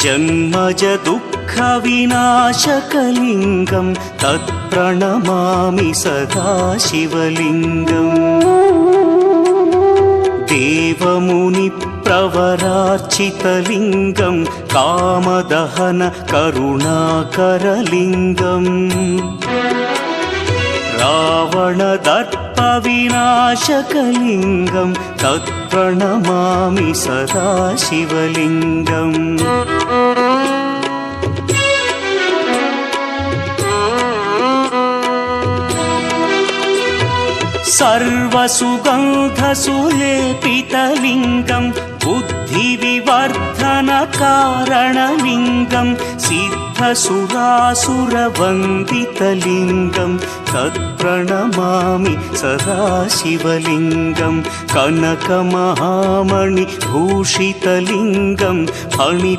जन्मज दुःखविनाशकलिङ्गं तत्प्रणमामि सदा शिवलिङ्गम् देवमुनिप्रवरार्चितलिङ्गं कामदहन करुणाकरलिङ्गम् रावणदर्पविनाशकलिङ्गं तत्प्रणमामि सदा शिवलिङ्गम् सर्वसुगन्धसुलेपितलिङ्गं बुद्धिविवर्धनकारणलिङ्गं सिद्धसुरासुरवन्दितलिङ्गं तत्प्रणमामि सदा शिवलिङ्गं कनकमहामणिभूषितलिङ्गं फणि